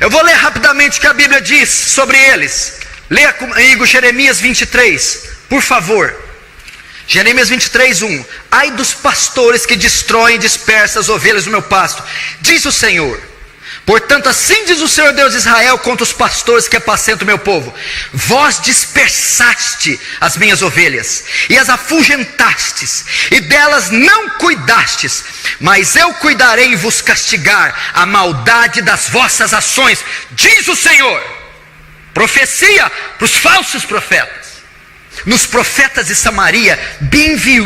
Eu vou ler rapidamente o que a Bíblia diz sobre eles. Leia comigo Jeremias 23, por favor. Jeremias 23, 1. Ai dos pastores que destroem e dispersam as ovelhas do meu pasto, diz o Senhor. Portanto, assim diz o Senhor Deus de Israel contra os pastores que apacentam o meu povo: vós dispersaste as minhas ovelhas, e as afugentastes, e delas não cuidastes, mas eu cuidarei em vos castigar a maldade das vossas ações, diz o Senhor. Profecia para os falsos profetas. Nos profetas de Samaria, bem vi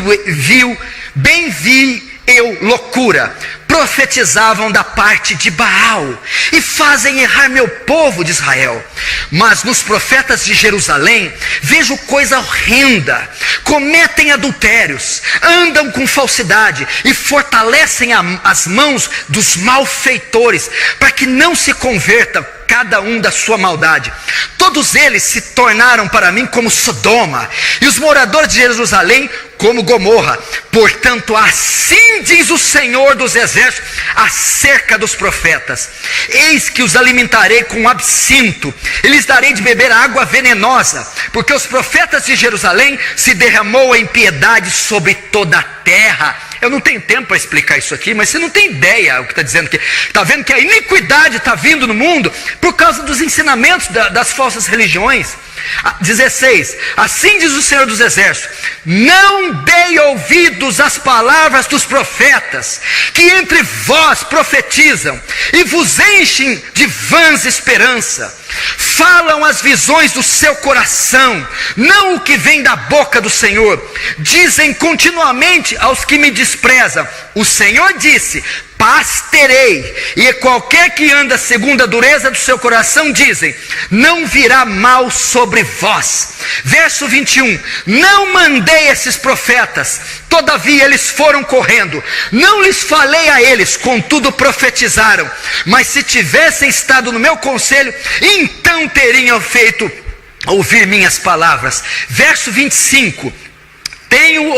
eu loucura, profetizavam da parte de Baal, e fazem errar meu povo de Israel. Mas nos profetas de Jerusalém, vejo coisa horrenda: cometem adultérios, andam com falsidade, e fortalecem as mãos dos malfeitores, para que não se convertam cada um da sua maldade. Todos eles se tornaram para mim como Sodoma, e os moradores de Jerusalém como Gomorra. Portanto, assim diz o Senhor dos Exércitos acerca dos profetas: eis que os alimentarei com absinto, e lhes darei de beber água venenosa, porque os profetas de Jerusalém se derramou a impiedade sobre toda a terra. Eu não tenho tempo para explicar isso aqui, mas você não tem ideia o que está dizendo aqui. Está vendo que a iniquidade está vindo no mundo por causa dos ensinamentos das falsas religiões. 16. Assim diz o Senhor dos Exércitos: não dei ouvidos às palavras dos profetas, que entre vós profetizam, e vos enchem de vãs esperança. Falam as visões do seu coração, não o que vem da boca do Senhor. Dizem continuamente aos que me desprezam: o Senhor disse, paz terei. E qualquer que anda segundo a dureza do seu coração, dizem, não virá mal sobre vós. Verso 21. Não mandei esses profetas, todavia eles foram correndo. Não lhes falei a eles, contudo profetizaram. Mas se tivessem estado no meu conselho, então teriam feito ouvir minhas palavras. Verso 25. Tenho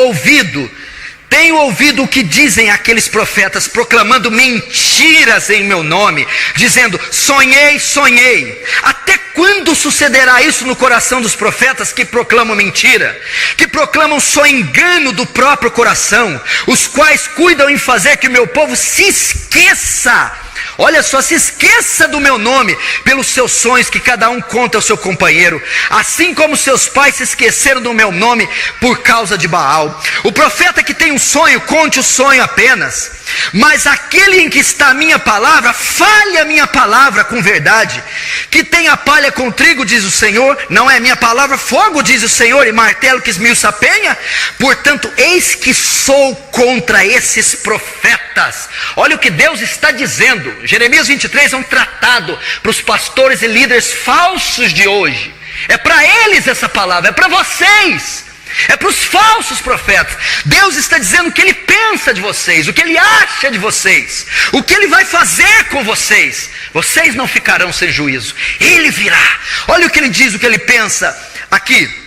ouvido o que dizem aqueles profetas, proclamando mentiras em meu nome, dizendo, sonhei, sonhei. Até quando sucederá isso no coração dos profetas que proclamam mentira? Que proclamam só engano do próprio coração, os quais cuidam em fazer que o meu povo se esqueça. Olha só, se esqueça do meu nome pelos seus sonhos que cada um conta ao seu companheiro, assim como seus pais se esqueceram do meu nome por causa de Baal. O profeta que tem um sonho, conte o sonho apenas, mas aquele em que está a minha palavra, fale a minha palavra com verdade. Que tem a palha com trigo, diz o Senhor, não é minha palavra fogo, diz o Senhor, e martelo que esmiuça a penha? Portanto, eis que sou contra esses profetas. Olha o que Deus está dizendo. Jeremias 23 é um tratado para os pastores e líderes falsos de hoje. É para eles essa palavra, é para vocês, é para os falsos profetas. Deus está dizendo o que Ele pensa de vocês, o que Ele acha de vocês, o que Ele vai fazer com vocês. Vocês não ficarão sem juízo, Ele virá. Olha o que Ele diz, o que Ele pensa aqui.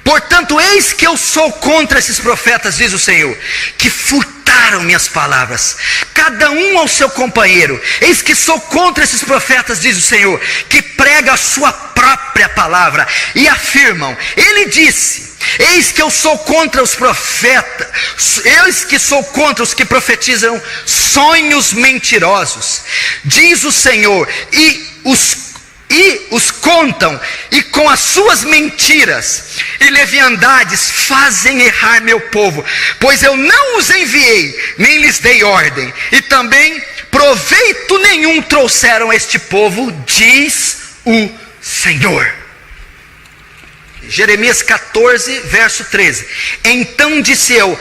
Portanto, eis que eu sou contra esses profetas, diz o Senhor, que furtaram minhas palavras, cada um ao seu companheiro. Eis que sou contra esses profetas, diz o Senhor, que pregam a sua própria palavra e afirmam, Ele disse. Eis que eu sou contra os profetas, eis que sou contra os que profetizam sonhos mentirosos, diz o Senhor, e os contam, e com as suas mentiras e leviandades fazem errar meu povo, pois eu não os enviei, nem lhes dei ordem, e também proveito nenhum trouxeram a este povo, diz o Senhor. Jeremias 14, verso 13. Então disse eu,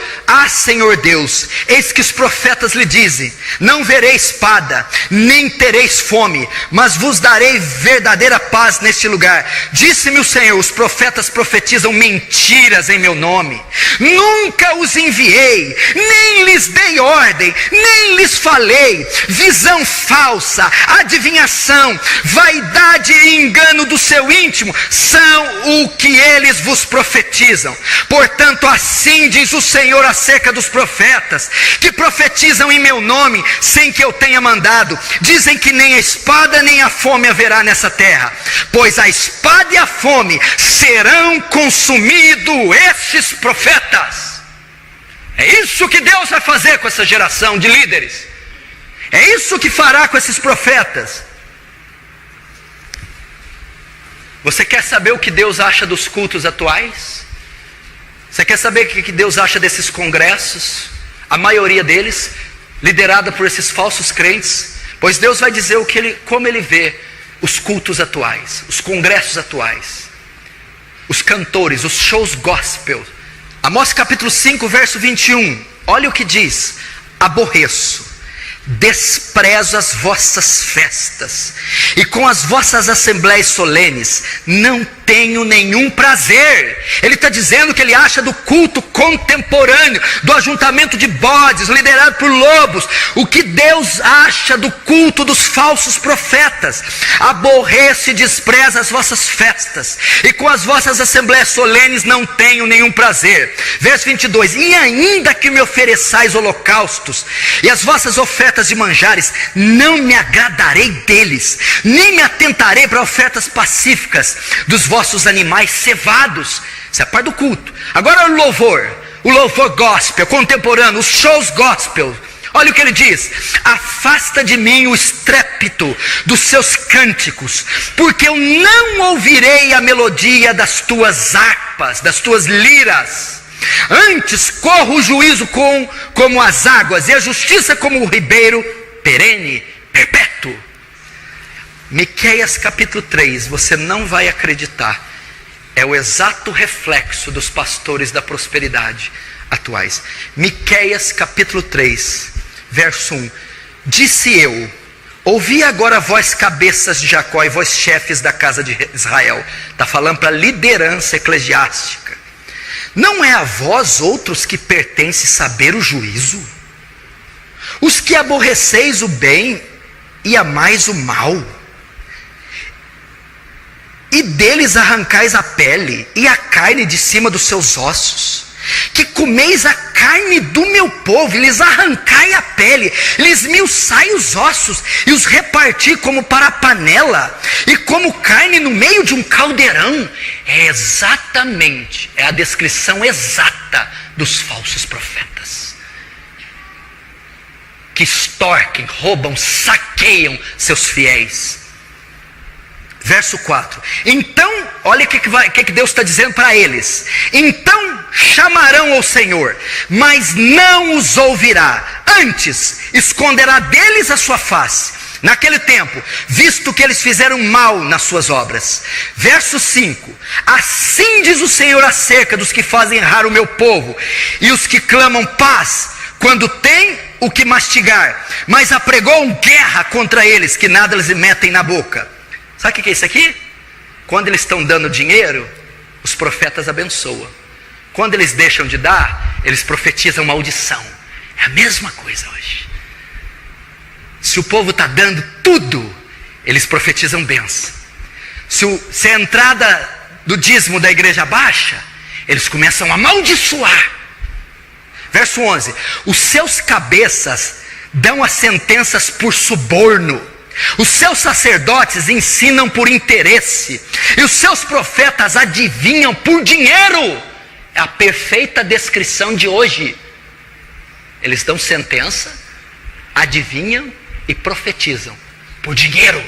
Senhor Deus, eis que os profetas lhe dizem, não verei espada, nem tereis fome, mas vos darei verdadeira paz neste lugar. Disse-me o Senhor, os profetas profetizam mentiras em meu nome, nunca os enviei, nem lhes dei ordem, nem lhes falei. Visão falsa, adivinhação, vaidade e engano do seu íntimo são o que eles vos profetizam. Portanto, assim diz o Senhor acerca dos profetas, que profetizam em meu nome, sem que eu tenha mandado. Dizem que nem a espada nem a fome haverá nessa terra, pois a espada e a fome serão consumidos estes profetas. É isso que Deus vai fazer com essa geração de líderes. É isso que fará com esses profetas. Você quer saber o que Deus acha dos cultos atuais? Você quer saber o que Deus acha desses congressos? A maioria deles liderada por esses falsos crentes. Pois Deus vai dizer como Ele vê os cultos atuais, os congressos atuais, os cantores, os shows gospel. Amós capítulo 5, verso 21. Olha o que diz: aborreço, desprezo as vossas festas, e com as vossas assembleias solenes não tenho nenhum prazer. Ele está dizendo que ele acha do culto contemporâneo, do ajuntamento de bodes, liderado por lobos, o que Deus acha do culto dos falsos profetas. Aborreço e despreza as vossas festas, e com as vossas assembleias solenes não tenho nenhum prazer. Verso 22, e ainda que me ofereçais holocaustos, e as vossas ofertas de manjares, não me agradarei deles, nem me atentarei para ofertas pacíficas dos vossos animais cevados. Isso é a parte do culto. Agora o louvor gospel, contemporâneo, os shows gospel. Olha o que ele diz: afasta de mim o estrépito dos seus cânticos, porque eu não ouvirei a melodia das tuas harpas, das tuas liras. Antes corra o juízo como as águas, e a justiça como o ribeiro perene, perpétuo. Miqueias capítulo 3, você não vai acreditar, é o exato reflexo dos pastores da prosperidade atuais. Miqueias capítulo 3, verso 1. Disse eu: ouvi agora vós cabeças de Jacó e vós chefes da casa de Israel. Está falando para a liderança eclesiástica. Não é a vós outros que pertence saber o juízo? Os que aborreceis o bem e amais o mal, e deles arrancais a pele e a carne de cima dos seus ossos, que comeis a carne do meu povo, e lhes arrancai a pele, lhes esmiuçai os ossos, e os reparti como para a panela, e como carne no meio de um caldeirão. É a descrição exata dos falsos profetas, que extorquem, roubam, saqueiam seus fiéis. Verso 4. Então, olha o que Deus está dizendo para eles. Então chamarão ao Senhor, mas não os ouvirá. Antes esconderá deles a sua face naquele tempo, visto que eles fizeram mal nas suas obras. Verso 5. Assim diz o Senhor acerca dos que fazem errar o meu povo, e os que clamam paz quando tem o que mastigar, mas apregou guerra contra eles, que nada lhes metem na boca. Sabe o que é isso aqui? Quando eles estão dando dinheiro, os profetas abençoam. Quando eles deixam de dar, eles profetizam maldição. É a mesma coisa hoje. Se o povo está dando tudo, eles profetizam bênção. Se a entrada do dízimo da igreja baixa, eles começam a amaldiçoar. Verso 11. Os seus cabeças dão as sentenças por suborno, os seus sacerdotes ensinam por interesse, e os seus profetas adivinham por dinheiro. É a perfeita descrição de hoje. Eles dão sentença, adivinham e profetizam por dinheiro.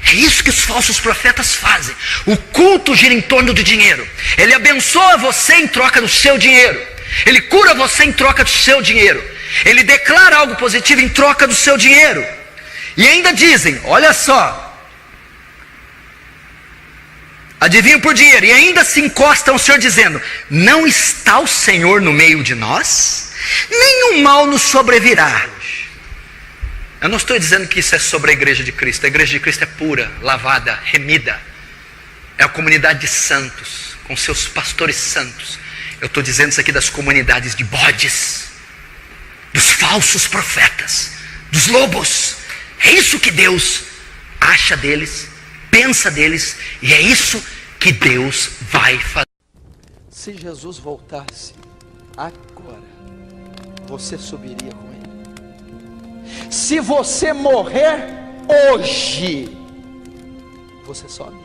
É isso que os falsos profetas fazem. O culto gira em torno do dinheiro. Ele abençoa você em troca do seu dinheiro. Ele cura você em troca do seu dinheiro. Ele declara algo positivo em troca do seu dinheiro. E ainda dizem, olha só, adivinham por dinheiro, e ainda se encostam ao Senhor dizendo: não está o Senhor no meio de nós? Nenhum mal nos sobrevirá. Eu não estou dizendo que isso é sobre a igreja de Cristo. A igreja de Cristo é pura, lavada, remida. É a comunidade de santos, com seus pastores santos. Eu estou dizendo isso aqui das comunidades de bodes, falsos profetas, dos lobos. É isso que Deus acha deles, pensa deles, e é isso que Deus vai fazer. Se Jesus voltasse agora, você subiria com ele? Se você morrer hoje, você sobe?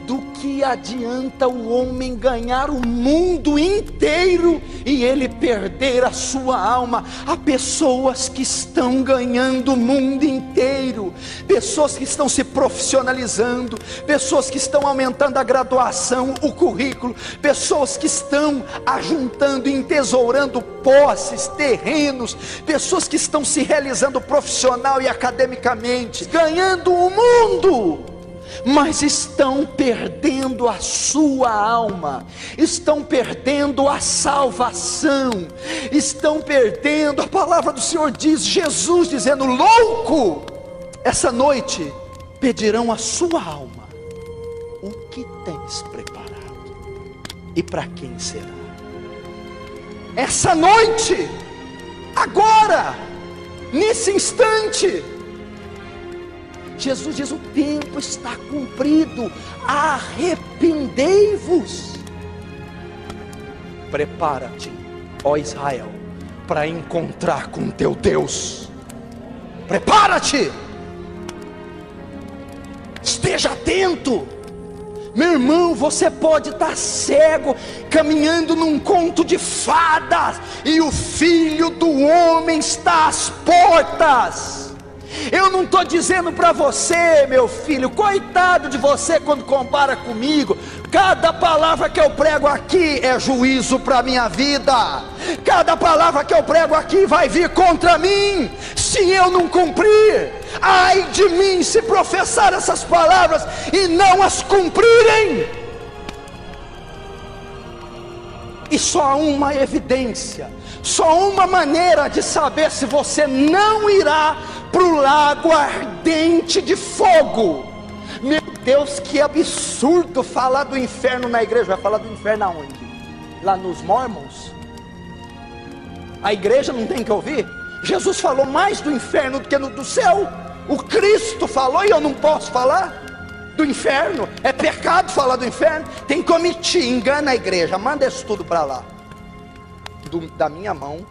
Do que adianta o homem ganhar o mundo inteiro e ele perder a sua alma? Há pessoas que estão ganhando o mundo inteiro, pessoas que estão se profissionalizando, pessoas que estão aumentando a graduação, o currículo, pessoas que estão ajuntando e entesourando posses, terrenos, pessoas que estão se realizando profissional e academicamente, ganhando o mundo, mas estão perdendo a sua alma, estão perdendo a salvação, estão perdendo. A palavra do Senhor diz, Jesus dizendo: louco, essa noite pedirão a sua alma. O que tens preparado? E para quem será? Essa noite, agora, nesse instante, Jesus diz: o tempo está cumprido, arrependei-vos. Prepara-te, ó Israel, para encontrar com teu Deus. Prepara-te, esteja atento. Meu irmão, você pode estar cego, caminhando num conto de fadas, e o Filho do Homem está às portas. Eu não estou dizendo para você, meu filho, coitado de você quando compara comigo. Cada palavra que eu prego aqui é juízo para a minha vida. Cada palavra que eu prego aqui vai vir contra mim, se eu não cumprir. Ai de mim se professar essas palavras e não as cumprirem. E só há uma evidência, só uma maneira de saber se você não irá para o lago ardente de fogo. Meu Deus, que absurdo falar do inferno na igreja. Vai falar do inferno aonde? Lá nos Mormons? A igreja não tem que ouvir? Jesus falou mais do inferno do que do céu. O Cristo falou, e eu não posso falar do inferno? É pecado falar do inferno? Tem que omitir. Engana a igreja, manda isso tudo para lá. Da minha mão,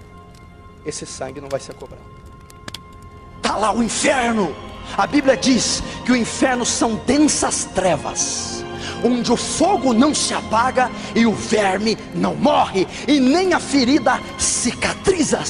esse sangue não vai ser cobrado. Está lá o inferno. A Bíblia diz que o inferno são densas trevas, onde o fogo não se apaga e o verme não morre, e nem a ferida cicatriza.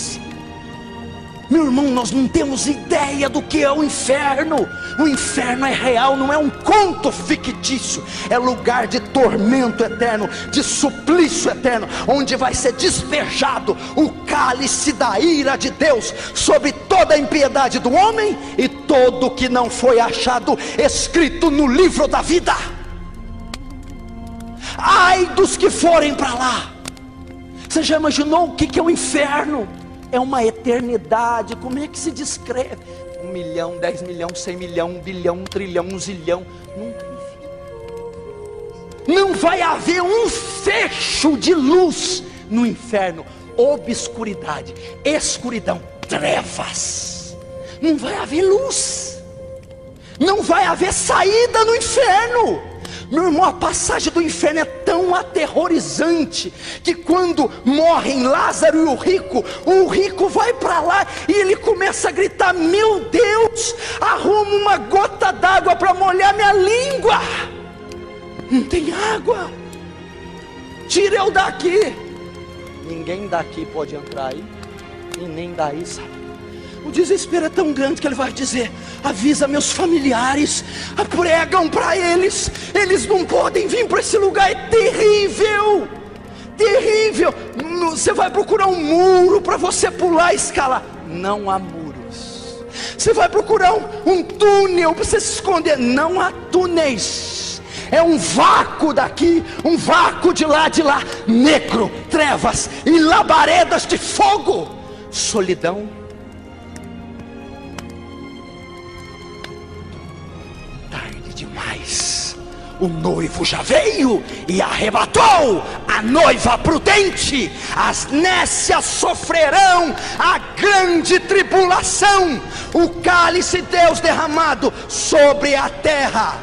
Meu irmão, nós não temos ideia do que é o inferno. O inferno é real, não é um conto fictício. É lugar de tormento eterno, de suplício eterno, onde vai ser despejado o cálice da ira de Deus sobre toda a impiedade do homem e todo o que não foi achado escrito no livro da vida. Ai dos que forem para lá. Você já imaginou o que é o inferno? É uma eternidade. Como é que se descreve? 1 milhão, 10 milhões, 100 milhões, 1 bilhão, 1 trilhão, 1 zilhão. Não tem fim. Não vai haver um fecho de luz no inferno. Obscuridade, escuridão, trevas. Não vai haver luz. Não vai haver saída no inferno. Meu irmão, a passagem do inferno é tão aterrorizante que quando morrem Lázaro e o rico vai para lá e ele começa a gritar: meu Deus, arruma uma gota d'água para molhar minha língua. Não tem água, tira eu daqui. Ninguém daqui pode entrar aí, e nem daí sai. O desespero é tão grande que ele vai dizer: avisa meus familiares, pregam para eles, eles não podem vir para esse lugar. É terrível, terrível. Você vai procurar um muro para você pular e escalar, não há muros. Você vai procurar um túnel para você se esconder, não há túneis. É um vácuo daqui, um vácuo de lá, negro, trevas e labaredas de fogo, solidão. Demais, o noivo já veio e arrebatou a a noiva prudente, as nécias sofrerão a grande tribulação, o cálice de Deus derramado sobre a terra.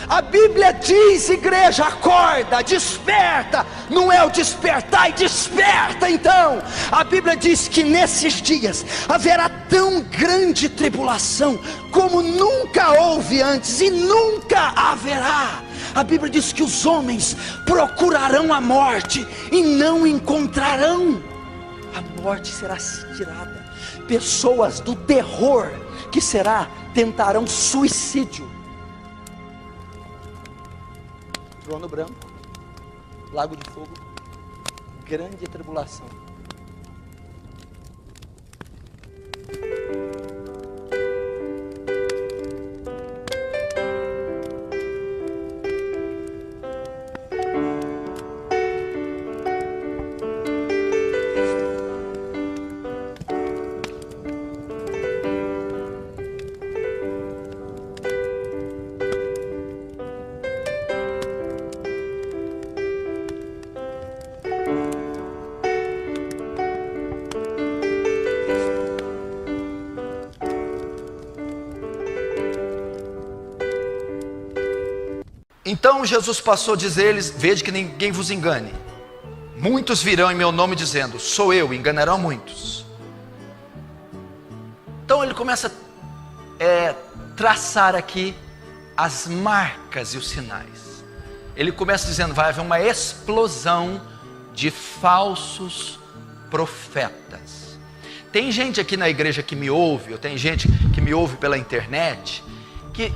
A Bíblia diz, igreja, acorda, desperta. Não é o despertar e desperta então. A Bíblia diz que nesses dias haverá tão grande tribulação como nunca houve antes e nunca haverá. A Bíblia diz que os homens procurarão a morte e não encontrarão. A morte será tirada. Pessoas do terror que será, tentarão suicídio. Trono branco, lago de fogo, grande tribulação. Então Jesus passou a dizer-lhes: vede que ninguém vos engane. Muitos virão em meu nome dizendo: sou eu, e enganarão muitos. Então ele começa a traçar aqui as marcas e os sinais. Ele começa dizendo: vai haver uma explosão de falsos profetas. Tem gente aqui na igreja que me ouve, ou tem gente que me ouve pela internet, que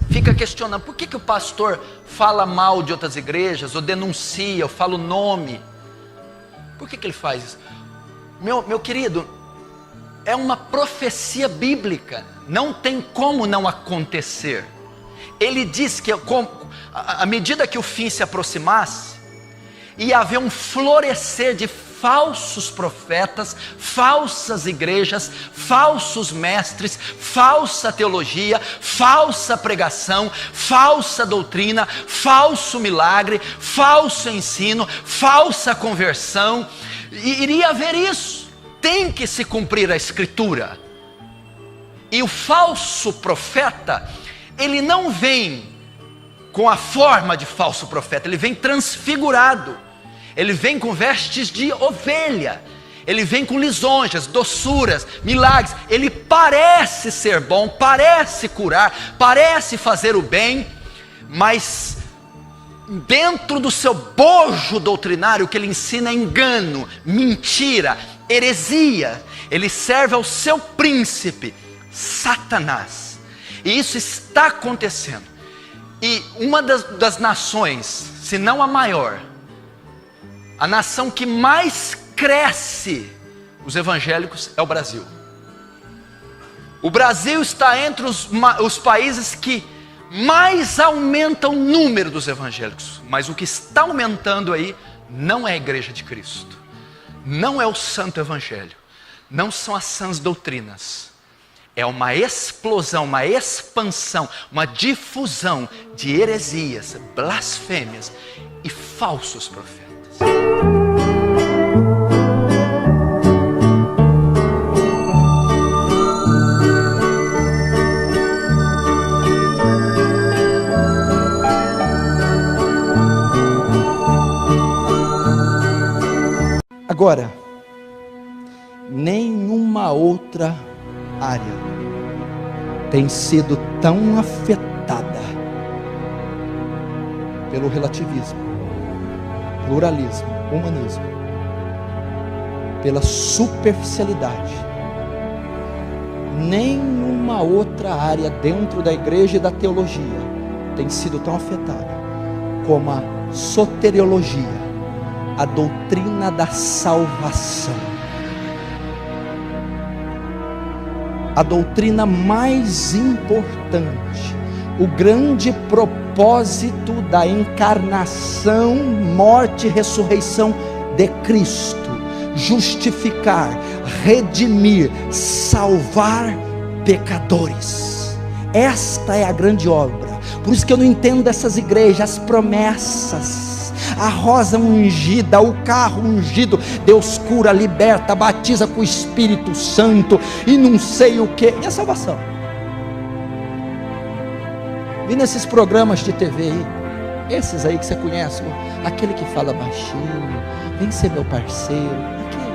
fica questionando: por que o pastor fala mal de outras igrejas, ou denuncia, ou fala o nome? Por que ele faz isso? Meu querido, é uma profecia bíblica, não tem como não acontecer. Ele diz que à medida que o fim se aproximasse, ia haver um florescer de falsos profetas, falsas igrejas, falsos mestres, falsa teologia, falsa pregação, falsa doutrina, falso milagre, falso ensino, falsa conversão. E iria haver isso. Tem que se cumprir a escritura. E o falso profeta, ele não vem com a forma de falso profeta, ele vem transfigurado. Ele vem com vestes de ovelha, ele vem com lisonjas, doçuras, milagres. Ele parece ser bom, parece curar, parece fazer o bem, mas dentro do seu bojo doutrinário, o que ele ensina é engano, mentira, heresia. Ele serve ao seu príncipe, Satanás. E isso está acontecendo. E uma das nações, se não a maior, a nação que mais cresce os evangélicos é o Brasil. O Brasil está entre os países que mais aumentam o número dos evangélicos. Mas o que está aumentando aí não é a igreja de Cristo, não é o santo evangelho, não são as sãs doutrinas. É uma explosão, uma expansão, uma difusão de heresias, blasfêmias e falsos profetas. Agora, nenhuma outra área tem sido tão afetada pelo relativismo, pluralismo, humanismo, pela superficialidade. Nenhuma outra área dentro da igreja e da teologia tem sido tão afetada como a soteriologia, a doutrina da salvação. A doutrina mais importante, o grande propósito da encarnação, morte e ressurreição de Cristo: justificar, redimir, salvar pecadores. Esta é a grande obra. Por isso que eu não entendo dessas igrejas, as promessas, a rosa ungida, o carro ungido, Deus cura, liberta, batiza com o Espírito Santo e não sei o que. E a salvação? Vi nesses programas de TV aí, esses aí que você conhece, aquele que fala baixinho, vem ser meu parceiro, aquele.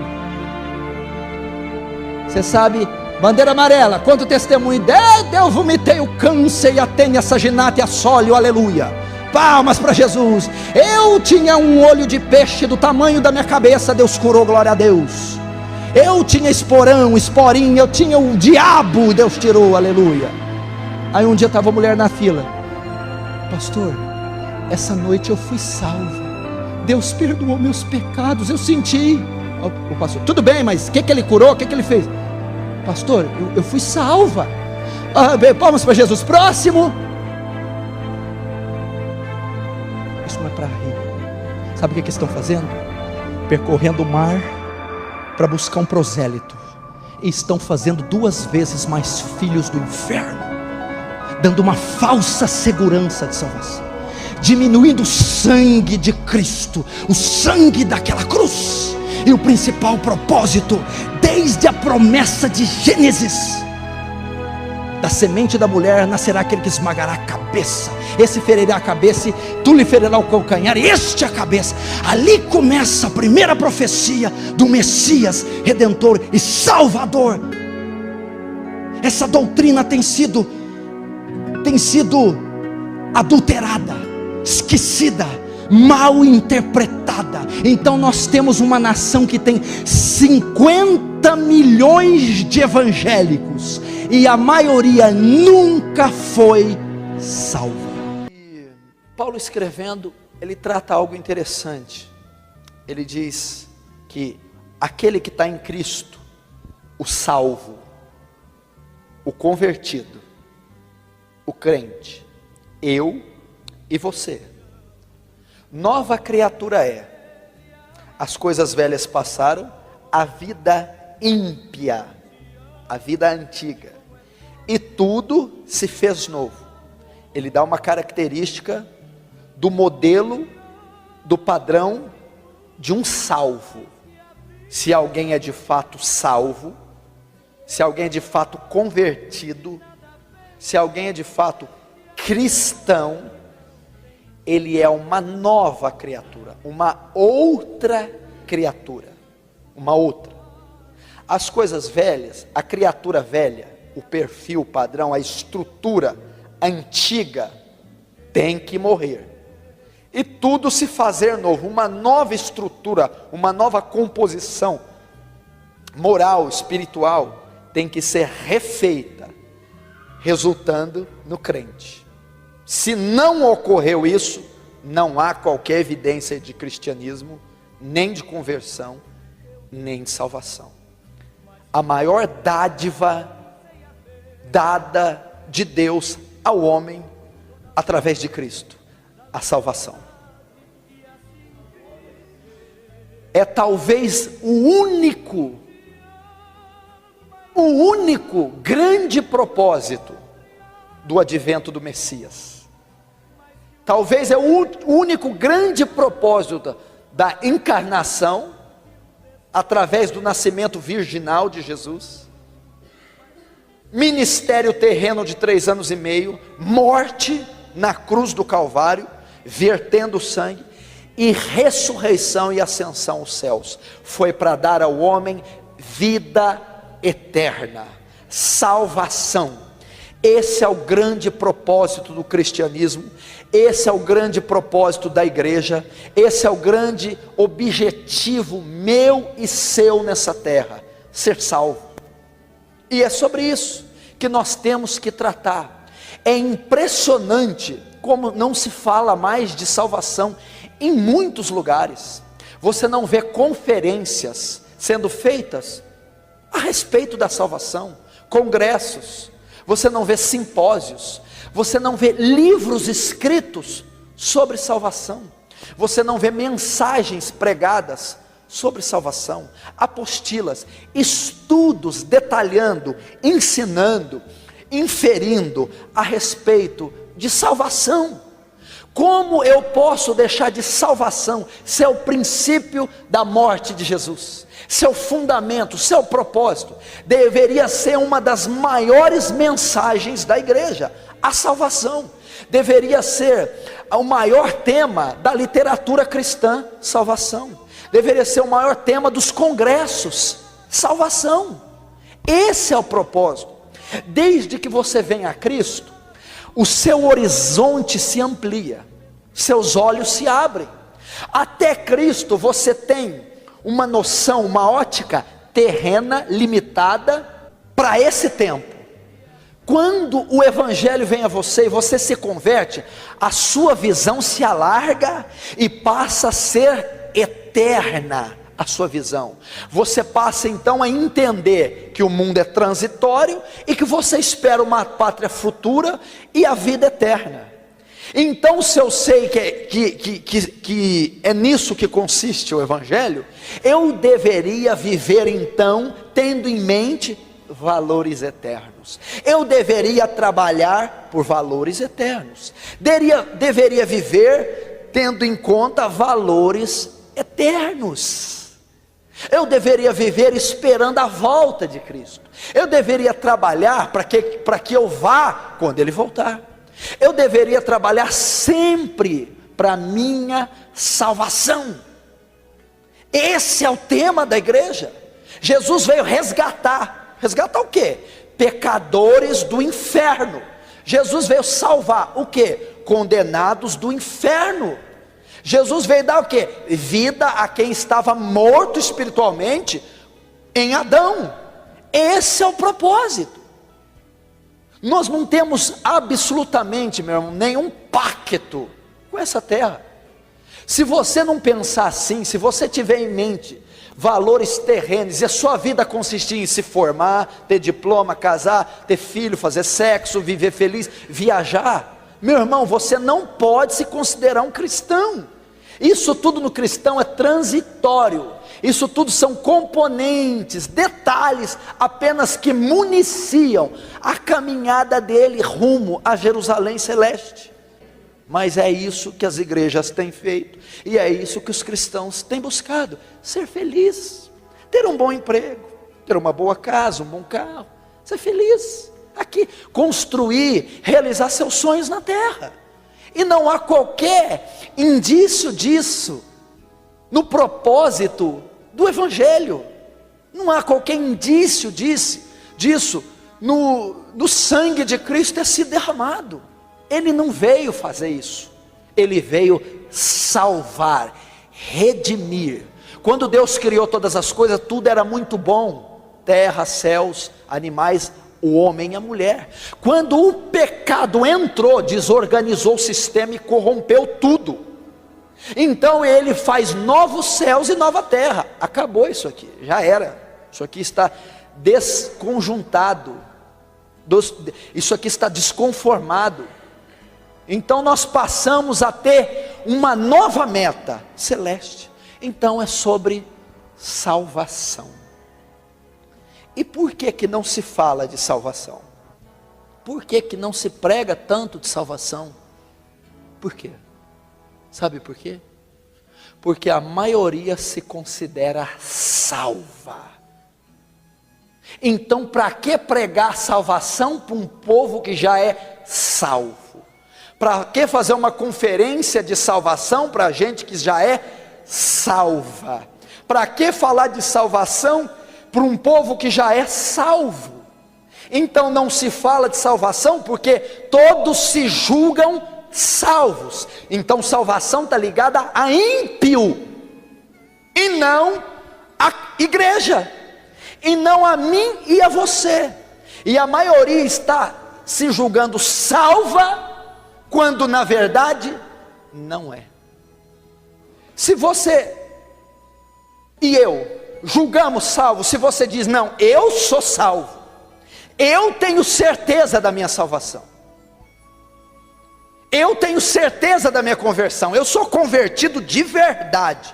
Você sabe, bandeira amarela, quanto testemunho, Deus vomitei o câncer e a tênia, saginata e a sólio, aleluia, palmas para Jesus. Eu tinha um olho de peixe do tamanho da minha cabeça, Deus curou, glória a Deus. Eu tinha esporão, esporinho, eu tinha o diabo, Deus tirou, aleluia. Aí um dia estava a mulher na fila, pastor, essa noite eu fui salva, Deus perdoou meus pecados, eu senti. O pastor, tudo bem, mas o que ele curou, o que ele fez? Pastor, eu fui salva. Palmas para Jesus. Próximo. Isso não é para rir. Sabe o que estão fazendo? Percorrendo o mar para buscar um prosélito, e estão fazendo 2 vezes mais filhos do inferno, dando uma falsa segurança de salvação, diminuindo o sangue de Cristo, o sangue daquela cruz. E o principal propósito, desde a promessa de Gênesis, da semente da mulher nascerá aquele que esmagará a cabeça, esse ferirá a cabeça, e tu lhe ferirá o calcanhar, e este a cabeça. Ali começa a primeira profecia do Messias, Redentor e Salvador. Essa doutrina tem sido adulterada, esquecida, mal interpretada. Então nós temos uma nação que tem 50 milhões de evangélicos, e a maioria nunca foi salva. E Paulo escrevendo, ele trata algo interessante. Ele diz que aquele que está em Cristo, o salvo, o convertido, o crente, eu e você, nova criatura é. As coisas velhas passaram, a vida ímpia, a vida antiga, e tudo se fez novo. Ele dá uma característica do modelo, do padrão de um salvo. Se alguém é de fato salvo, se alguém é de fato convertido, se alguém é de fato cristão, ele é uma nova criatura, uma outra criatura, uma outra. As coisas velhas, a criatura velha, o perfil, o padrão, a estrutura antiga tem que morrer, e tudo se fazer novo, uma nova estrutura, uma nova composição moral, espiritual, tem que ser refeita, resultando no crente. Se não ocorreu isso, não há qualquer evidência de cristianismo, nem de conversão, nem de salvação. A maior dádiva dada de Deus ao homem, através de Cristo, a salvação. É talvez o único grande propósito do advento do Messias. Talvez é o único grande propósito da encarnação, através do nascimento virginal de Jesus, ministério terreno de 3 anos e meio, morte na cruz do Calvário, vertendo sangue, e ressurreição e ascensão aos céus. Foi para dar ao homem vida eterna, salvação. Esse é o grande propósito do cristianismo, esse é o grande propósito da igreja, esse é o grande objetivo meu e seu nessa terra, ser salvo. E é sobre isso que nós temos que tratar. É impressionante como não se fala mais de salvação em muitos lugares. Você não vê conferências sendo feitas a respeito da salvação, congressos, você não vê simpósios, você não vê livros escritos sobre salvação, você não vê mensagens pregadas sobre salvação, apostilas, estudos detalhando, ensinando, inferindo a respeito de salvação. Como eu posso deixar de salvação? Ser o princípio da morte de Jesus, seu fundamento, seu propósito, deveria ser uma das maiores mensagens da igreja. A salvação deveria ser o maior tema da literatura cristã, salvação. Deveria ser o maior tema dos congressos, salvação. Esse é o propósito. Desde que você vem a Cristo, o seu horizonte se amplia, seus olhos se abrem. Até Cristo você tem uma noção, uma ótica terrena, limitada para esse tempo. Quando o Evangelho vem a você e você se converte, a sua visão se alarga e passa a ser eterna. A sua visão, você passa então a entender que o mundo é transitório e que você espera uma pátria futura e a vida eterna. Então, se eu sei que é nisso que consiste o Evangelho, eu deveria viver então tendo em mente valores eternos. Eu deveria trabalhar por valores eternos. Deveria viver tendo em conta valores eternos. Eu deveria viver esperando a volta de Cristo. Eu deveria trabalhar para que eu vá quando Ele voltar. Eu deveria trabalhar sempre para a minha salvação. Esse é o tema da igreja. Jesus veio resgatar. Resgatar o quê? Pecadores do inferno. Jesus veio salvar o quê? Condenados do inferno. Jesus veio dar o quê? Vida a quem estava morto espiritualmente em Adão. Esse é o propósito. Nós não temos absolutamente, meu irmão, nenhum pacto com essa terra. Se você não pensar assim, se você tiver em mente valores terrenos e a sua vida consistir em se formar, ter diploma, casar, ter filho, fazer sexo, viver feliz, viajar, meu irmão, você não pode se considerar um cristão. Isso tudo no cristão é transitório. Isso tudo são componentes, detalhes apenas que municiam a caminhada dele rumo a Jerusalém celeste. Mas é isso que as igrejas têm feito, e é isso que os cristãos têm buscado: ser feliz, ter um bom emprego, ter uma boa casa, um bom carro, ser feliz, aqui, construir, realizar seus sonhos na terra. E não há qualquer indício disso no propósito do Evangelho. Não há qualquer indício disso no sangue de Cristo ter sido derramado. Ele não veio fazer isso. Ele veio salvar, redimir. Quando Deus criou todas as coisas, tudo era muito bom: terra, céus, animais, o homem e a mulher. Quando o pecado entrou, desorganizou o sistema e corrompeu tudo. Então ele faz novos céus e nova terra. Acabou isso aqui, já era. Isso aqui está desconjuntado. Isso aqui está desconformado. Então nós passamos a ter uma nova meta celeste. Então é sobre salvação. E por que não se fala de salvação? Por que não se prega tanto de salvação? Por quê? Sabe por quê? Porque a maioria se considera salva. Então para que pregar salvação para um povo que já é salvo? Para que fazer uma conferência de salvação para gente que já é salva? Para que falar de salvação para um povo que já é salvo? Então não se fala de salvação porque todos se julgam salvos. Então salvação está ligada a ímpio e não a igreja, e não a mim e a você. E a maioria está se julgando salva, quando na verdade não é. Se você e eu julgamos salvo, se você diz: não, eu sou salvo, eu tenho certeza da minha salvação, eu tenho certeza da minha conversão, eu sou convertido de verdade,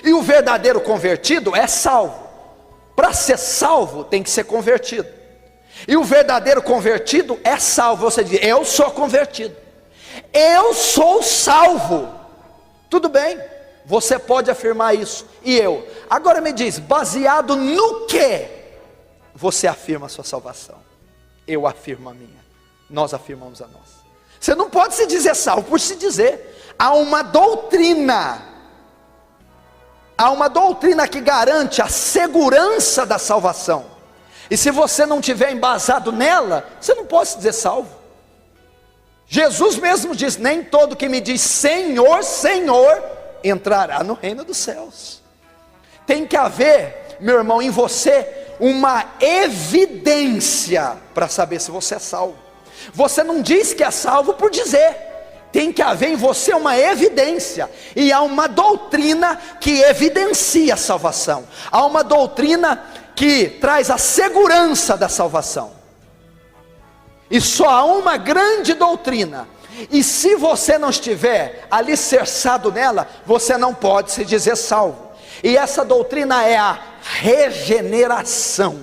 e o verdadeiro convertido é salvo. Para ser salvo tem que ser convertido. E o verdadeiro convertido é salvo. Você diz: eu sou convertido, eu sou salvo. Tudo bem, você pode afirmar isso. E eu? Agora me diz, baseado no que você afirma a sua salvação? Eu afirmo a minha, nós afirmamos a nossa. Você não pode se dizer salvo por se dizer. Há uma doutrina que garante a segurança da salvação. E se você não tiver embasado nela, você não pode se dizer salvo. Jesus mesmo diz: nem todo que me diz Senhor, Senhor, entrará no reino dos céus. Tem que haver, meu irmão, em você uma evidência para saber se você é salvo. Você não diz que é salvo por dizer. Tem que haver em você uma evidência. E há uma doutrina que evidencia a salvação. Há uma doutrina que traz a segurança da salvação. E só há uma grande doutrina. E se você não estiver alicerçado nela, você não pode se dizer salvo. E essa doutrina é a regeneração,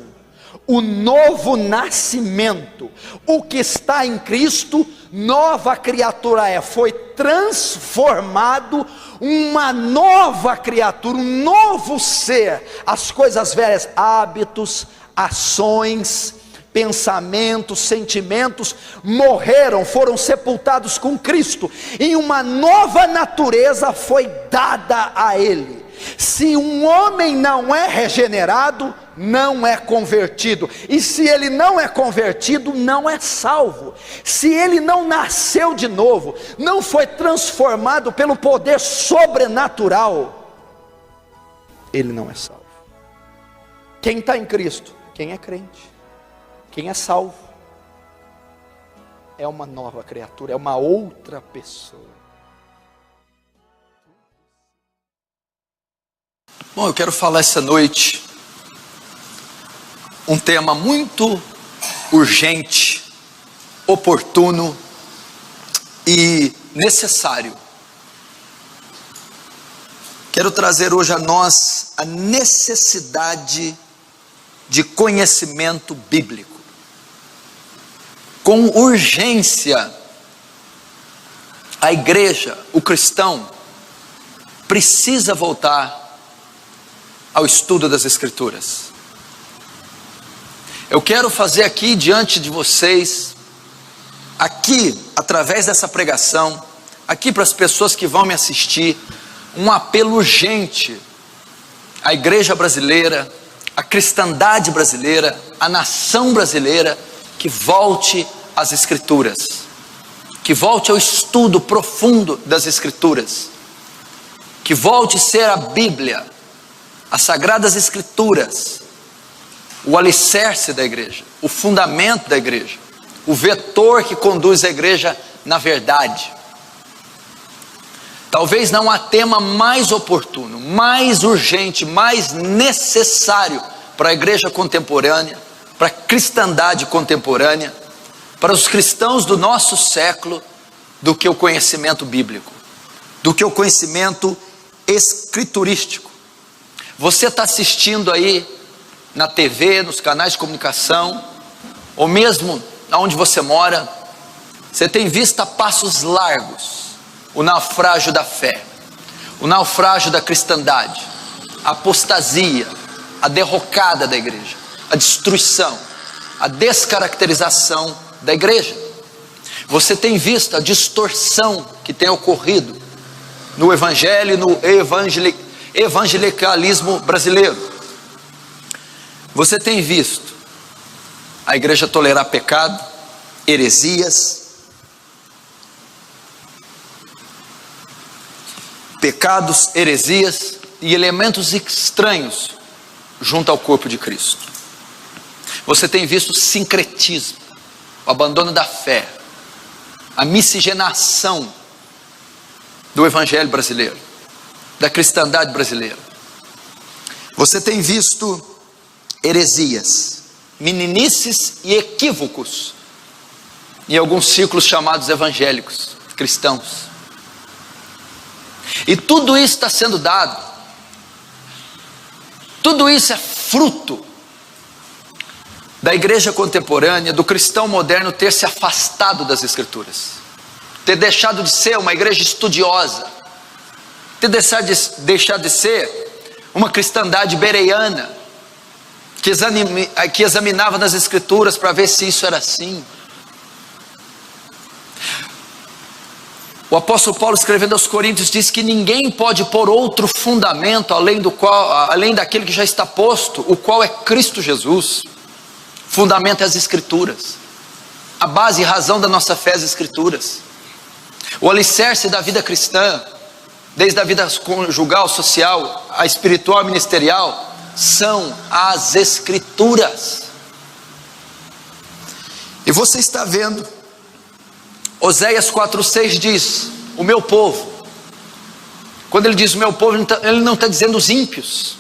o novo nascimento. O que está em Cristo, nova criatura é, foi transformado, uma nova criatura, um novo ser. As coisas velhas, hábitos, ações, pensamentos, sentimentos, morreram, foram sepultados com Cristo, e uma nova natureza foi dada a ele. Se um homem não é regenerado, não é convertido. E se ele não é convertido, não é salvo. Se ele não nasceu de novo, não foi transformado pelo poder sobrenatural, ele não é salvo. Quem está em Cristo? Quem é crente? Quem é salvo? É uma nova criatura, é uma outra pessoa. Bom, eu quero falar essa noite um tema muito urgente, oportuno e necessário. Quero trazer hoje a nós a necessidade de conhecimento bíblico. Com urgência, a igreja, o cristão, precisa voltar ao estudo das Escrituras. Eu quero fazer aqui diante de vocês, aqui através dessa pregação, aqui para as pessoas que vão me assistir, um apelo urgente à igreja brasileira, à cristandade brasileira, à nação brasileira, que volte às Escrituras, que volte ao estudo profundo das Escrituras, que volte a ser a Bíblia, as Sagradas Escrituras, o alicerce da igreja, o fundamento da igreja, o vetor que conduz a igreja na verdade. Talvez não há tema mais oportuno, mais urgente, mais necessário para a igreja contemporânea, para a cristandade contemporânea, para os cristãos do nosso século, do que o conhecimento bíblico, do que o conhecimento escriturístico. Você está assistindo aí na TV, nos canais de comunicação, ou mesmo onde você mora, você tem visto a passos largos o naufrágio da fé, o naufrágio da cristandade, a apostasia, a derrocada da igreja, a destruição, a descaracterização da igreja. Você tem visto a distorção que tem ocorrido no evangelho e no evangelicalismo brasileiro. Você tem visto a igreja tolerar pecado, heresias, pecados, heresias e elementos estranhos junto ao corpo de Cristo. Você tem visto o sincretismo, o abandono da fé, a miscigenação do evangelho brasileiro, da cristandade brasileira. Você tem visto heresias, meninices e equívocos em alguns círculos chamados evangélicos, cristãos. E tudo isso está sendo dado, tudo isso é fruto da igreja contemporânea, do cristão moderno ter se afastado das Escrituras, ter deixado de ser uma igreja estudiosa, ter deixado de ser uma cristandade bereana, que examinava nas Escrituras para ver se isso era assim. O apóstolo Paulo, escrevendo aos Coríntios, diz que ninguém pode pôr outro fundamento além daquele que já está posto, o qual é Cristo Jesus. Fundamento é as Escrituras, a base e razão da nossa fé é as Escrituras. O alicerce da vida cristã, desde a vida conjugal, social, a espiritual, ministerial, são as Escrituras. E você está vendo, Oséias 4,6 diz, o meu povo. Quando ele diz o meu povo, ele não está dizendo os ímpios.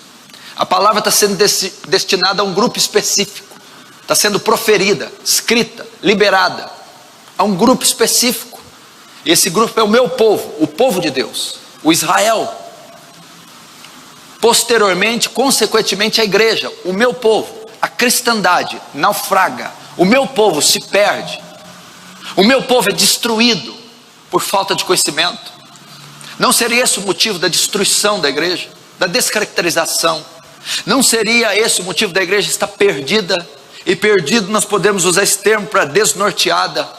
A palavra está sendo destinada a um grupo específico, está sendo proferida, escrita, liberada a um grupo específico. E esse grupo é o meu povo, o povo de Deus, o Israel. Posteriormente, consequentemente, a igreja, o meu povo, a cristandade naufraga, o meu povo se perde, o meu povo é destruído por falta de conhecimento. Não seria esse o motivo da destruição da igreja, da descaracterização? Não seria esse o motivo da igreja estar perdida? E perdido nós podemos usar esse termo para desnorteada,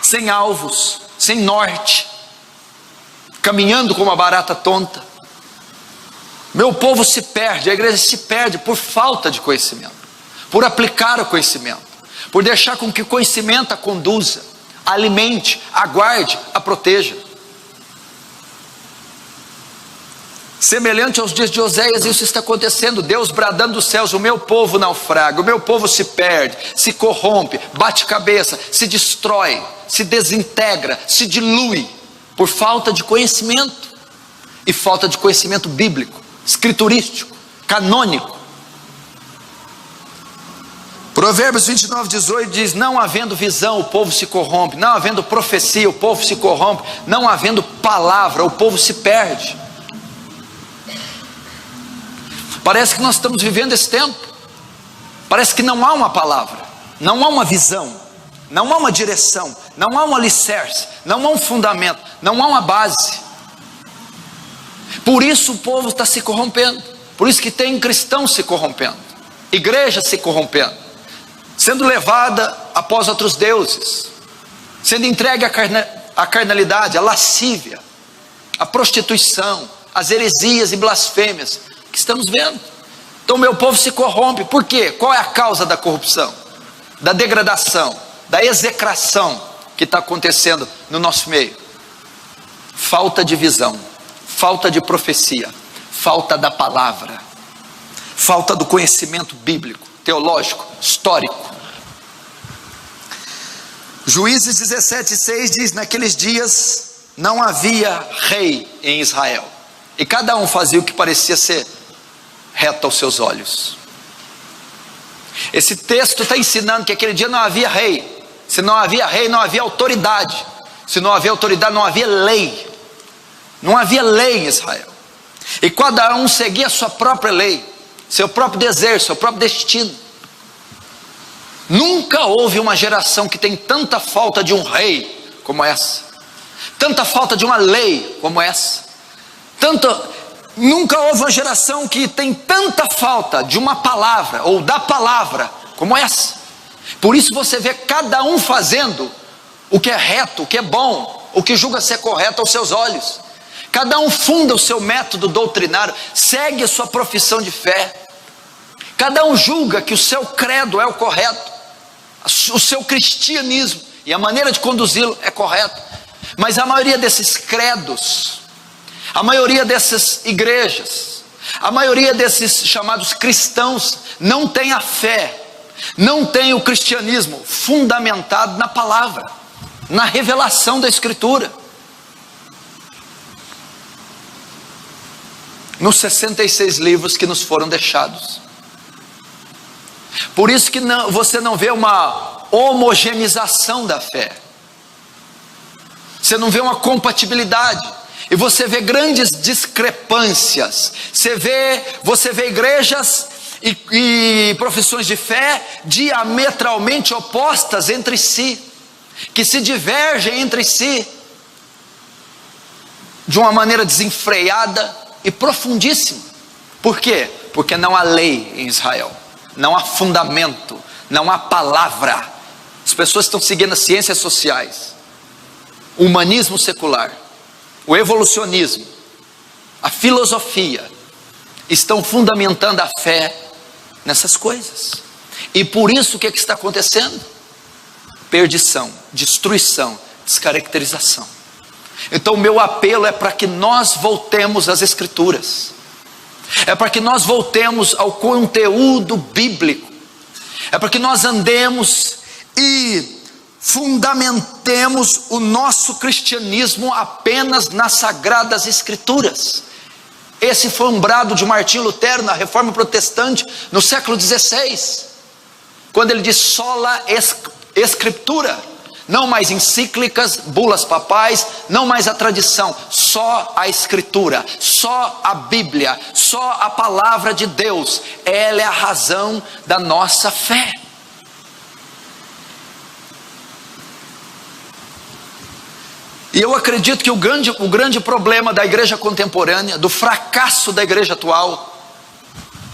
sem alvos, sem norte, caminhando como uma barata tonta. Meu povo se perde, a igreja se perde por falta de conhecimento, por aplicar o conhecimento, por deixar com que o conhecimento a conduza, a alimente, a guarde, a proteja. Semelhante aos dias de Oséias, isso está acontecendo. Deus bradando dos céus, o meu povo naufraga, o meu povo se perde, se corrompe, bate cabeça, se destrói, se desintegra, se dilui, por falta de conhecimento, e falta de conhecimento bíblico, escriturístico, canônico. Provérbios 29:18 diz, não havendo visão o povo se corrompe, não havendo profecia o povo se corrompe, não havendo palavra o povo se perde. Parece que nós estamos vivendo esse tempo, parece que não há uma palavra, não há uma visão, não há uma direção, não há um alicerce, não há um fundamento, não há uma base. Por isso o povo está se corrompendo, por isso que tem cristãos se corrompendo, igreja se corrompendo, sendo levada após outros deuses, sendo entregue à carnalidade, à lascívia, à prostituição, às heresias e blasfêmias que estamos vendo. Então meu povo se corrompe. Por quê? Qual é a causa da corrupção, da degradação, da execração que está acontecendo no nosso meio? Falta de visão, falta de profecia, falta da palavra, falta do conhecimento bíblico, teológico, histórico. Juízes 17:6 diz, naqueles dias não havia rei em Israel, e cada um fazia o que parecia ser reto aos seus olhos. Esse texto está ensinando que aquele dia não havia rei. Se não havia rei, não havia autoridade. Se não havia autoridade, não havia lei. Não havia lei em Israel, e cada um seguia a sua própria lei, seu próprio desejo, seu próprio destino. Nunca houve uma geração que tem tanta falta de um rei como essa, tanta falta de uma lei como essa, nunca houve uma geração que tem tanta falta de uma palavra, ou da palavra, como essa. Por isso você vê cada um fazendo o que é reto, o que é bom, o que julga ser correto aos seus olhos. Cada um funda o seu método doutrinário, segue a sua profissão de fé. Cada um julga que o seu credo é o correto, o seu cristianismo e a maneira de conduzi-lo é correta. Mas a maioria desses credos, a maioria dessas igrejas, a maioria desses chamados cristãos não tem a fé, não tem o cristianismo fundamentado na palavra, na revelação da Escritura. Nos 66 livros que nos foram deixados. Por isso que você não vê uma homogeneização da fé, você não vê uma compatibilidade, e você vê grandes discrepâncias. Você vê igrejas e profissões de fé diametralmente opostas entre si, que se divergem entre si de uma maneira desenfreada e profundíssima. Por quê? Porque não há lei em Israel, não há fundamento, não há palavra. As pessoas estão seguindo as ciências sociais, o humanismo secular, o evolucionismo, a filosofia, estão fundamentando a fé nessas coisas. E por isso o que está acontecendo? Perdição, destruição, descaracterização. Então o meu apelo é para que nós voltemos às Escrituras, é para que nós voltemos ao conteúdo bíblico, é para que nós andemos e fundamentemos o nosso cristianismo apenas nas Sagradas Escrituras. Esse foi um brado de Martinho Lutero na Reforma Protestante no século XVI, quando ele diz sola escritura, não mais encíclicas, bulas papais, não mais a tradição, só a Escritura, só a Bíblia, só a palavra de Deus, ela é a razão da nossa fé. E eu acredito que o grande problema da igreja contemporânea, do fracasso da igreja atual,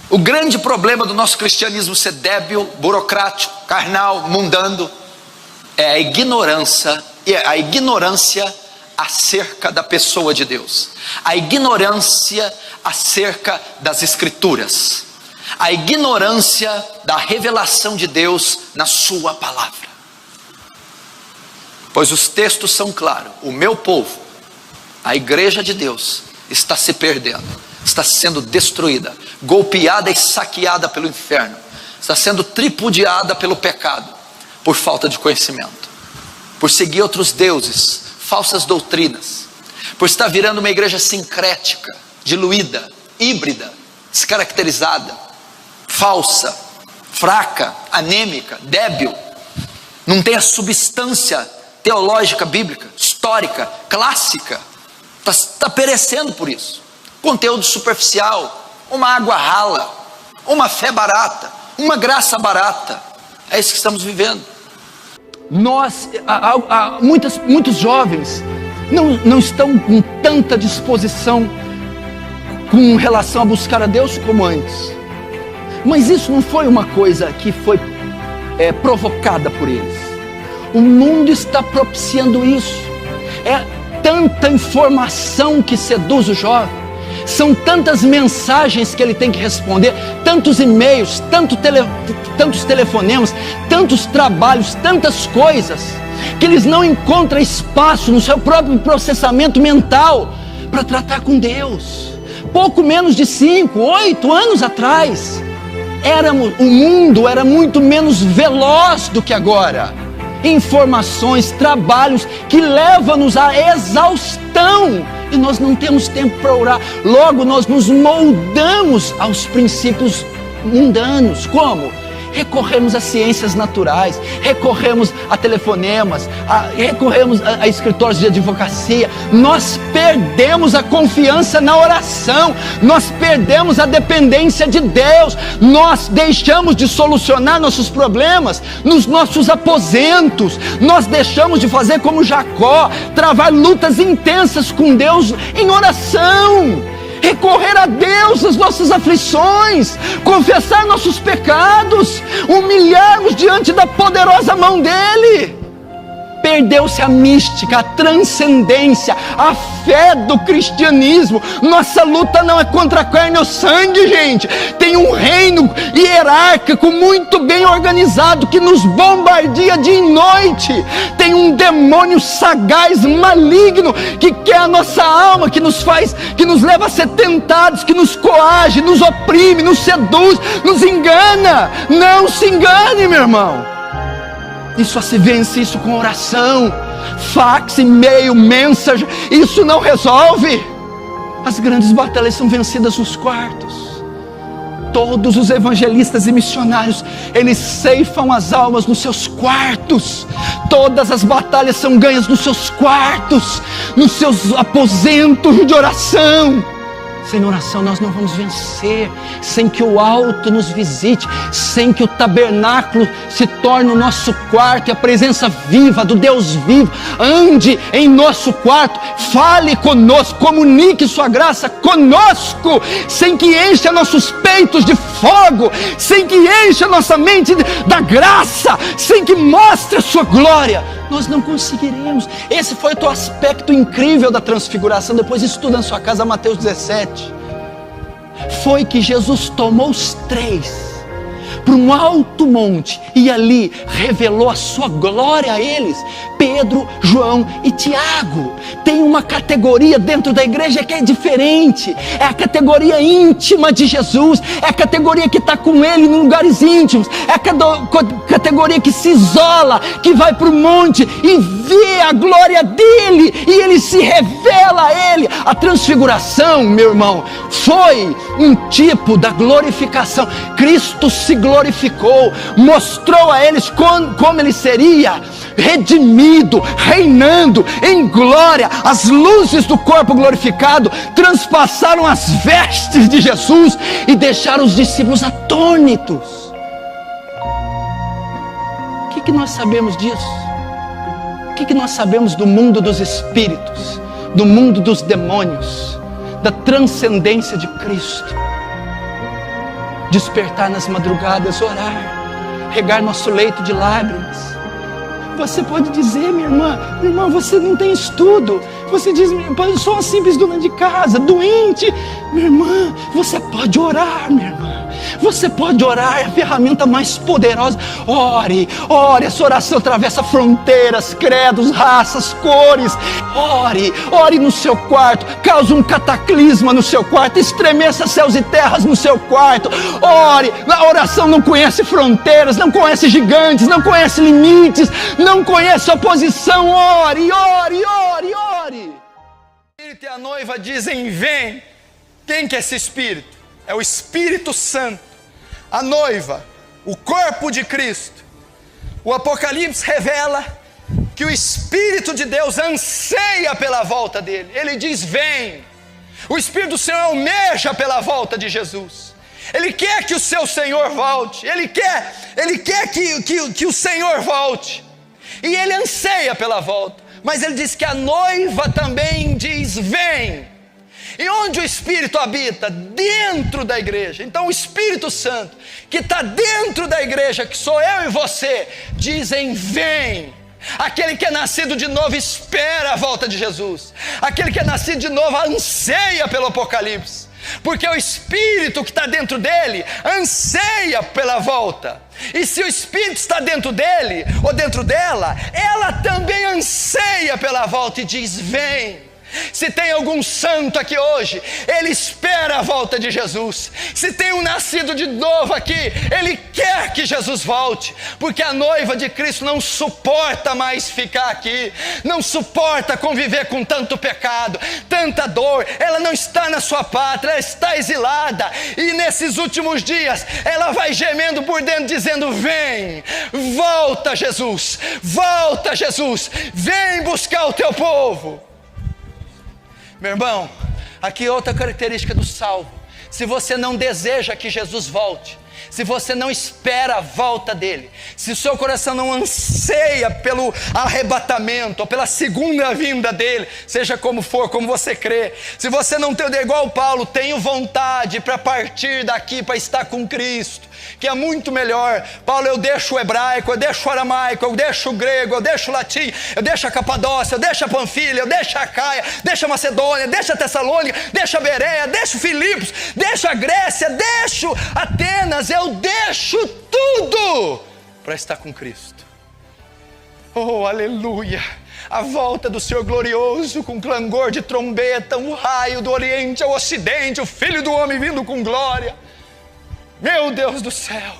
o grande problema do nosso cristianismo ser débil, burocrático, carnal, mundano, é a ignorância acerca da pessoa de Deus, a ignorância acerca das Escrituras, a ignorância da revelação de Deus na sua palavra. Pois os textos são claros: o meu povo, a igreja de Deus, está se perdendo, está sendo destruída, golpeada e saqueada pelo inferno, está sendo tripudiada pelo pecado, por falta de conhecimento, por seguir outros deuses, falsas doutrinas, por estar virando uma igreja sincrética, diluída, híbrida, descaracterizada, falsa, fraca, anêmica, débil, não tem a substância teológica, bíblica, histórica, clássica, está perecendo por isso. Conteúdo superficial, uma água rala, uma fé barata, uma graça barata. É isso que estamos vivendo. Muitos jovens não estão com tanta disposição com relação a buscar a Deus como antes. Mas isso não foi uma coisa que foi provocada por eles. O mundo está propiciando isso. É tanta informação que seduz o jovem, são tantas mensagens que ele tem que responder, tantos e-mails, tantos telefonemas, tantos trabalhos, tantas coisas, que eles não encontram espaço no seu próprio processamento mental para tratar com Deus. Pouco menos de 5, 8 anos atrás, o mundo era muito menos veloz do que agora. Informações, trabalhos que levam-nos à exaustão, e nós não temos tempo para orar. Logo nós nos moldamos aos princípios mundanos. Como? Recorremos a ciências naturais, recorremos a telefonemas, recorremos a escritórios de advocacia. Nós perdemos a confiança na oração, nós perdemos a dependência de Deus, nós deixamos de solucionar nossos problemas nos nossos aposentos, nós deixamos de fazer como Jacó, travar lutas intensas com Deus em oração, recorrer a Deus nas nossas aflições, confessar nossos pecados, humilharmos diante da poderosa mão dEle. Perdeu-se a mística, a transcendência, a fé do cristianismo. Nossa luta não é contra a carne ou sangue, gente. Tem um reino hierárquico muito bem organizado que nos bombardeia dia e noite. Tem um demônio sagaz, maligno, que quer a nossa alma, que nos leva a ser tentados, que nos coage, nos oprime, nos seduz, nos engana. Não se engane, meu irmão. E só se vence isso com oração, fax, e-mail, mensagem. Isso não resolve. As grandes batalhas são vencidas nos quartos. Todos os evangelistas e missionários, eles ceifam as almas nos seus quartos. Todas as batalhas são ganhas nos seus quartos, nos seus aposentos de oração. Sem oração nós não vamos vencer, sem que o alto nos visite, sem que o tabernáculo se torne o nosso quarto e a presença viva do Deus vivo ande em nosso quarto, fale conosco, comunique sua graça conosco, sem que encha nossos peitos de fogo, sem que encha nossa mente da graça, sem que mostre a sua glória, nós não conseguiremos. Esse foi o aspecto incrível da transfiguração. Depois estuda na sua casa Mateus 17. Foi que Jesus tomou os três para um alto monte e ali revelou a sua glória a eles. Pedro, João e Tiago. Tem uma categoria dentro da igreja que é diferente, é a categoria íntima de Jesus, é a categoria que está com ele em lugares íntimos, é a categoria que se isola, que vai para o monte e vê a glória dele e ele se revela a ele. A transfiguração, meu irmão, foi um tipo da glorificação. Cristo se glorificou, mostrou a eles como ele seria redimido, reinando em glória. As luzes do corpo glorificado transpassaram as vestes de Jesus e deixaram os discípulos atônitos. O que nós sabemos disso? O que nós sabemos do mundo dos espíritos, do mundo dos demônios, da transcendência de Cristo? Despertar nas madrugadas, orar, regar nosso leito de lágrimas. Você pode dizer, minha irmã, você não tem estudo. Você diz, eu sou uma simples dona de casa, doente. Minha irmã, você pode orar, minha irmã. Você pode orar, é a ferramenta mais poderosa. Ore, essa oração atravessa fronteiras, credos, raças, cores. Ore no seu quarto, cause um cataclisma no seu quarto, estremeça céus e terras no seu quarto. Ore, a oração não conhece fronteiras, não conhece gigantes, não conhece limites, não conhece oposição. Ore. O Espírito e a noiva dizem, vem. Quem que é esse Espírito? É o Espírito Santo. A noiva, o corpo de Cristo. O Apocalipse revela que o Espírito de Deus anseia pela volta dele. Ele diz, vem. O Espírito do Senhor almeja pela volta de Jesus. Ele quer que o seu Senhor volte. Ele quer que o Senhor volte. E ele anseia pela volta. Mas ele diz que a noiva também diz, vem. E onde o Espírito habita? Dentro da igreja. Então o Espírito Santo, que está dentro da igreja, que sou eu e você, dizem, vem. Aquele que é nascido de novo espera a volta de Jesus. Aquele que é nascido de novo anseia pelo Apocalipse. Porque o Espírito que está dentro dele anseia pela volta. E se o Espírito está dentro dele ou dentro dela, ela também anseia pela volta e diz, vem. Se tem algum santo aqui hoje, ele espera a volta de Jesus. Se tem um nascido de novo aqui, ele quer que Jesus volte, porque a noiva de Cristo não suporta mais ficar aqui, não suporta conviver com tanto pecado, tanta dor. Ela não está na sua pátria, ela está exilada, e nesses últimos dias ela vai gemendo por dentro, dizendo, vem, volta Jesus, vem buscar o teu povo. Meu irmão, aqui outra característica do salvo. Se você não deseja que Jesus volte, se você não espera a volta dele, se o seu coração não anseia pelo arrebatamento ou pela segunda vinda dele, seja como for, como você crê, se você não tem, igual Paulo, tenho vontade para partir daqui para estar com Cristo, que é muito melhor. Paulo, eu deixo o hebraico, eu deixo o aramaico, eu deixo o grego, eu deixo o latim, eu deixo a Capadócia, eu deixo a Panfilha, eu deixo a Caia, deixo a Macedônia, deixo a Tessalônica, deixo a Bereia, deixo Filipos, deixo a Grécia, deixo Atenas, eu deixo tudo para estar com Cristo. Oh, aleluia! A volta do Senhor glorioso, com clangor de trombeta, um raio do oriente ao ocidente, o Filho do homem vindo com glória. Meu Deus do céu,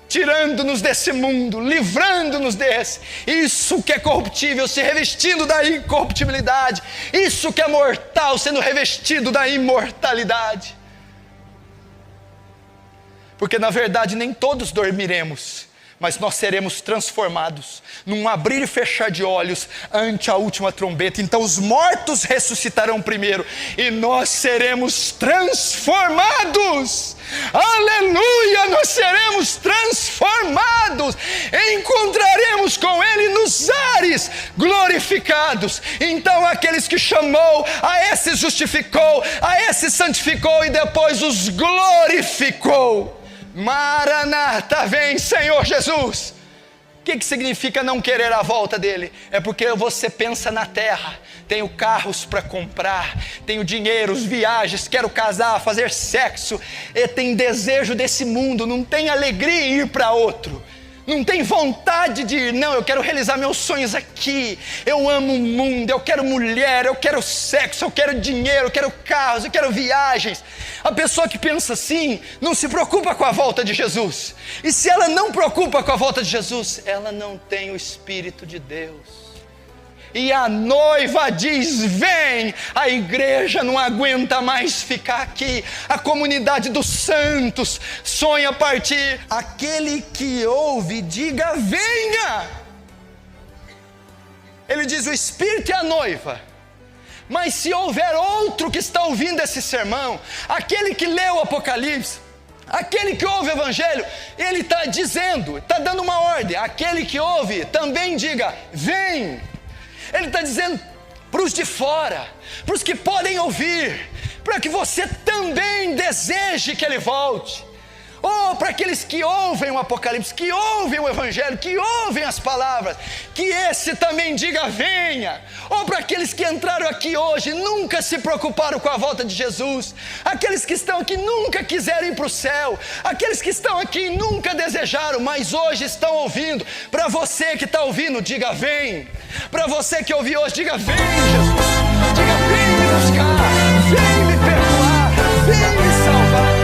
tirando-nos desse mundo, livrando-nos desse, isso que é corruptível se revestindo da incorruptibilidade, isso que é mortal sendo revestido da imortalidade. Porque na verdade nem todos dormiremos, mas nós seremos transformados num abrir e fechar de olhos ante a última trombeta. Então os mortos ressuscitarão primeiro e nós seremos transformados. Aleluia! Nós seremos transformados, encontraremos com Ele nos ares glorificados. Então aqueles que chamou, a esses justificou, a esses santificou e depois os glorificou. Maranata, vem Senhor Jesus. O que significa não querer a volta dele? É porque você pensa na terra. Tenho carros para comprar, tenho dinheiro, viagens, quero casar, fazer sexo. E tem desejo desse mundo, não tem alegria em ir para outro. Não tem vontade de ir, não, eu quero realizar meus sonhos aqui. Eu amo o mundo, eu quero mulher, eu quero sexo, eu quero dinheiro, eu quero carros, eu quero viagens. A pessoa que pensa assim, não se preocupa com a volta de Jesus. E se ela não preocupa com a volta de Jesus, ela não tem o Espírito de Deus. E a noiva diz, vem. A igreja não aguenta mais ficar aqui. A comunidade dos santos sonha partir. Aquele que ouve, diga, venha. Ele diz, o Espírito é a noiva. Mas se houver outro que está ouvindo esse sermão, aquele que leu o Apocalipse, aquele que ouve o Evangelho, ele está dizendo, está dando uma ordem. Aquele que ouve, também diga, vem. Ele está dizendo para os de fora, para os que podem ouvir, para que você também deseje que Ele volte. Ou para aqueles que ouvem o Apocalipse, que ouvem o Evangelho, que ouvem as palavras, que esse também diga venha. Ou para aqueles que entraram aqui hoje e nunca se preocuparam com a volta de Jesus, aqueles que estão aqui nunca quiseram ir para o céu, aqueles que estão aqui nunca desejaram, mas hoje estão ouvindo. Para você que está ouvindo, diga vem. Para você que ouviu hoje, diga vem Jesus, diga vem me buscar, vem me perdoar, vem me salvar.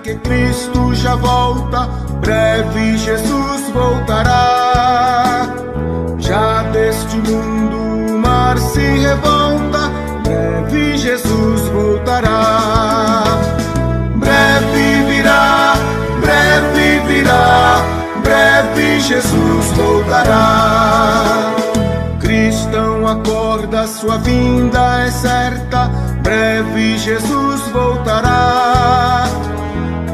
Que Cristo já volta, breve Jesus voltará. Já deste mundo o mar se revolta, breve Jesus voltará. Breve virá, breve virá, breve Jesus voltará. Cristão, acorda, sua vinda é certa, breve Jesus voltará.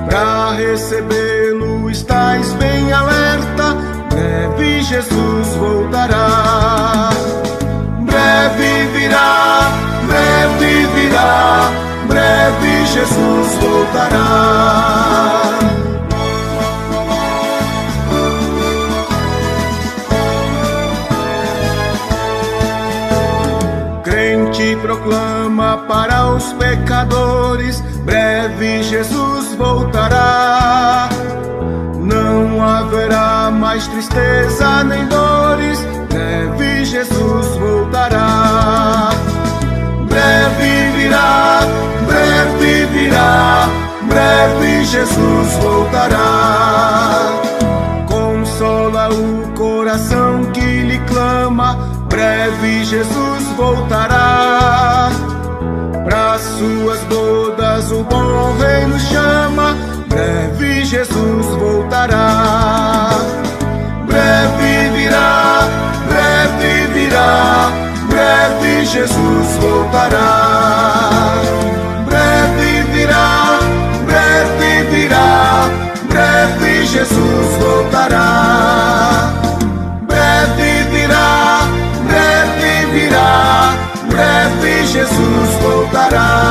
Para recebê-lo estais bem alerta, breve Jesus voltará. Breve virá, breve virá, breve Jesus voltará. Crente proclama para os pecadores, breve Jesus voltará. Não haverá mais tristeza nem dores, breve Jesus voltará. Breve virá, breve virá, breve Jesus voltará. Consola o coração que lhe clama, breve Jesus voltará. Para suas bodas o bom rei nos chama, breve Jesus voltará. Breve virá, breve virá, breve Jesus voltará. Breve virá, breve virá, breve Jesus voltará. Breve virá, breve virá, breve Jesus voltará.